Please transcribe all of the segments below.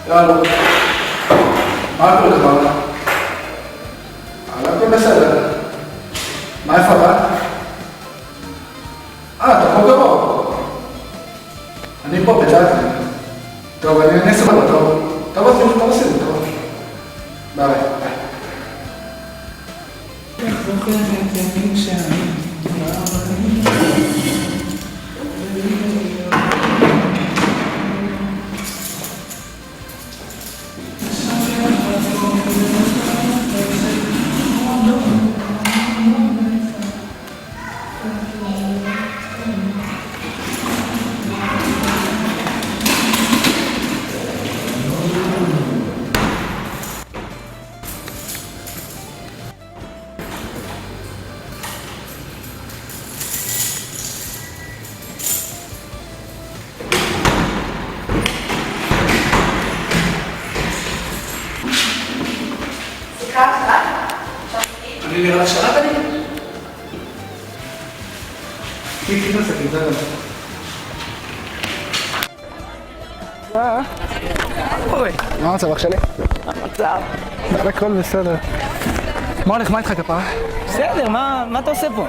יאללה, מה קורה לך בעולם? הכל בסדר. מה איפה באת? אתה פה גבוה. אני פה בג'אטי. טוב, אני אעשה בלו, טוב? טוב, אז תראו, טוב עשינו, טוב. ביי. איך זוכרת ימים שאני אני נראה שרת אני? תקראי נסקים, זה גם. אוי. מה המצב אח שלי? המצב. הכל בסדר. מה הולך? מה איתך כפרה? בסדר, מה אתה עושה פה?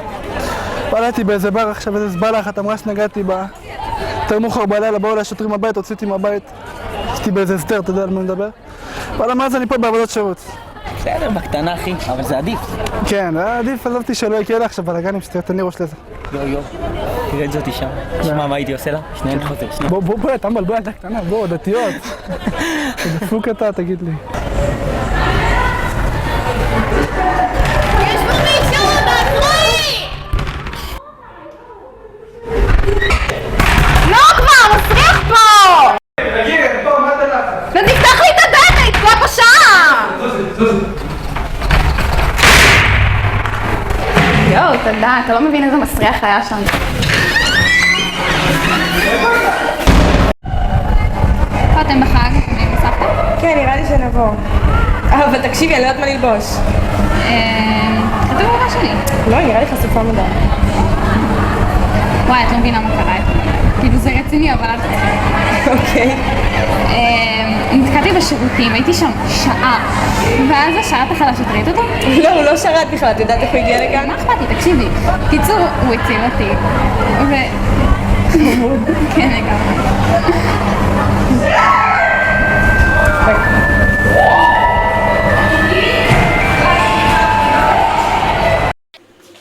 פעלתי באיזה בר עכשיו, איזה זבלה אחת אמרה שנגעתי בה. יותר מאוחר בלילה, באו לה שוטרים מהבית, הוצאתי מהבית. הייתי באיזה הסדר, אתה יודע על מה מדבר? אבל מאז אני פה בעבודות שירות. בסדר, בקטנה אחי, אבל זה עדיף. כן, עדיף, עזבתי שלא יקרה לה עכשיו בלגנים שטויות, אני ראש לזה. יו, תראה את זאתי שם. תשמע מה הייתי עושה לה? שנייה נחוטר, שנייה. בוא, אתה מבלבל ילדה קטנה, בוא, דתיות. דפוק אתה, תגיד לי. יש פה מישהו, תעצרי! לא כבר, מסריח פה! תגיד, פה, מה אתה לך? ותפתח לי את הדלת, היא תקוע פה שעה! יואו, תודה, אתה לא מבין איזה מסריח היה שם. איפה אתם בחג? אתם עם סבתא? כן, נראה לי שנבוא. אבל תקשיבי, אני לא יודעת מה ללבוש. כתוב במה שלי. לא, נראה לי חשופה מדי. וואי, את לא מבינה מה קרה אתמול. כאילו זה רציני, אבל אל תצא. אוקיי. נתקעתי בשירותים, הייתי שם שעה. ואז השרת החדש, את ראית אותו? לא, הוא לא שרת בכלל, את יודעת איך הוא הגיע לכאן? מה אכפת לי? תקשיבי. קיצור, הוא הציל אותי. כן, לגמרי.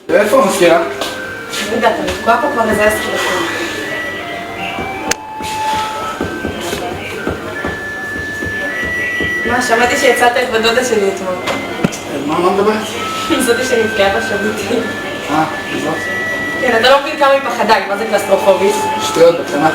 איפה המזכירה? אני יודעת, אני תקועה פה כבר איזה 10 דקות. מה, שמעתי שהצעת את בדודה שלי אתמול. מה מדברת? זאתי שנתקעה בשירותים. זאת? כן, אתה לא מבין כמה היא פחדה, מה זה קלסטרופוביס? שטויות, בקטנה.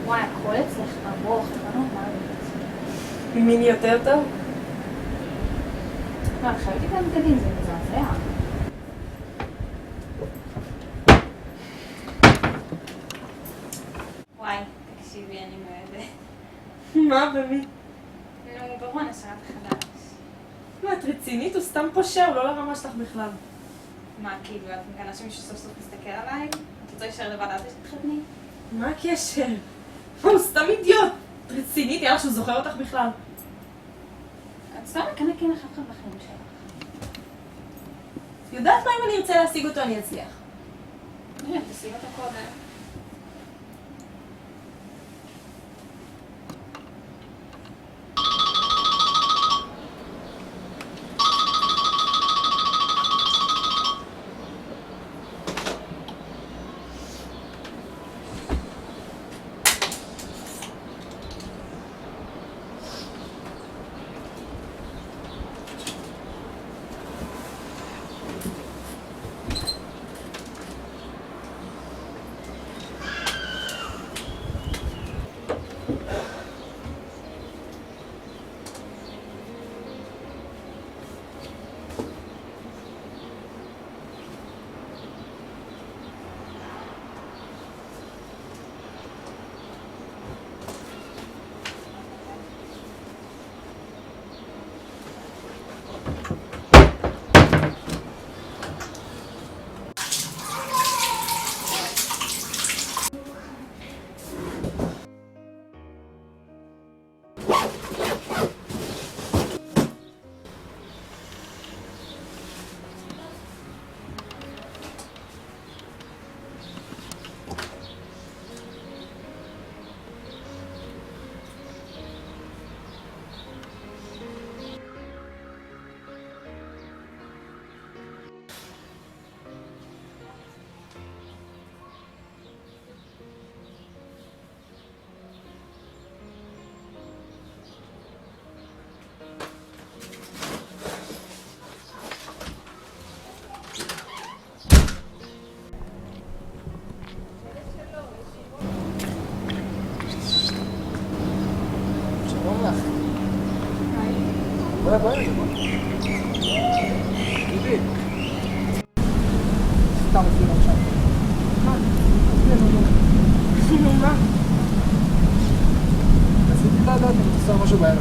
וואי, הכל אצלך ארוך, זה לא נורמלי. מיני יותר טוב? לא, עכשיו הייתי גם בגדים, זה מזעזע. וואי, תקשיבי, אני מאוהבת. מה, ומי? נו, ברון, השרת החדש. מה, את רצינית? הוא סתם פושע, הוא לא לרמה שלך בכלל. מה, כאילו, את מגנה שמישהו סוף סוף מסתכל עליי? את רוצה להישאר לבד עד שתתחתני? מה הקשר? הוא סתם אידיוט. את רצינית? יאללה שהוא זוכר אותך בכלל. את סתם מקנקן לך עכשיו בחיים שלך. יודעת מה אם אני ארצה להשיג אותו אני אצליח. נראה, תשיג אותו קודם. ביי. סתם אפילו עכשיו. נו, מה? רציתי לדעת אם אתה עושה משהו בערב.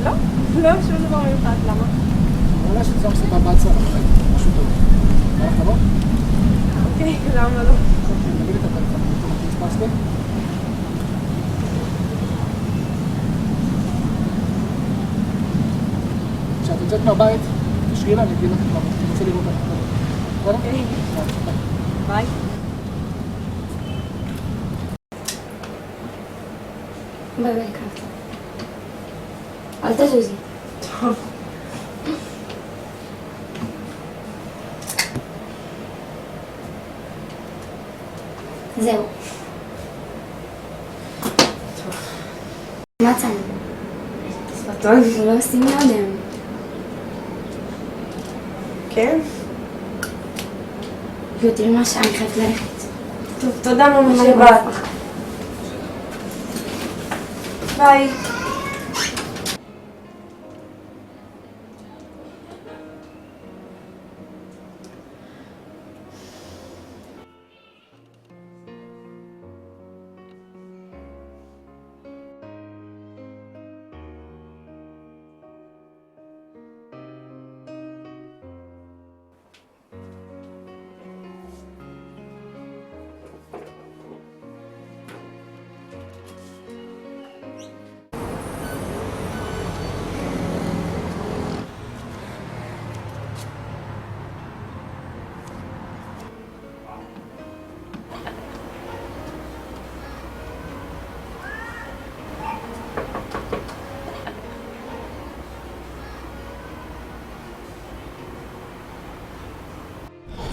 לא, שום דבר מיוחד, למה? אולי שתעשה מסיבה בהצעה, משהו טוב. הלכת לבוא? אוקיי, למה לא? תגיד את הטלפון, אתה מספס לי? כשאת יוצאת מהבית, תשאירי לה, אני אגיד לך כבר, אני רוצה לראות אותך. בסדר? אוקיי. ביי. ביי ביי קאט. אל תזוזי. טוב. זהו. מה צענו? סרטון. זה לא עושים לאדם. כן? תראי מה שעה, אני חייבת ללכת. טוב, תודה ממש ביי, שבאת. ביי.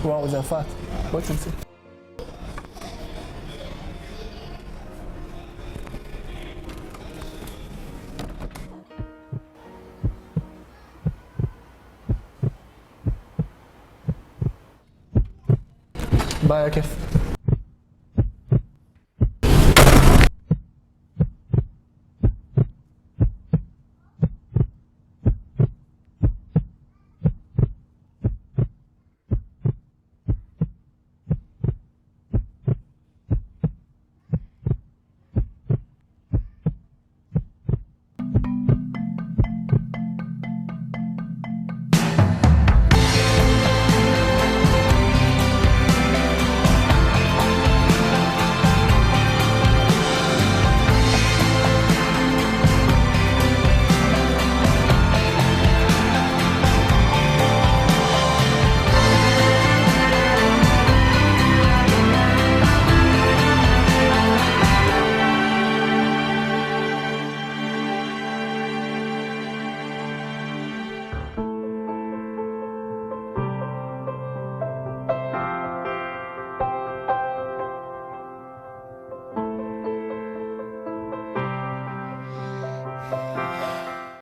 וואו, זה יפת. בואי תנסי. ביי, היה כיף.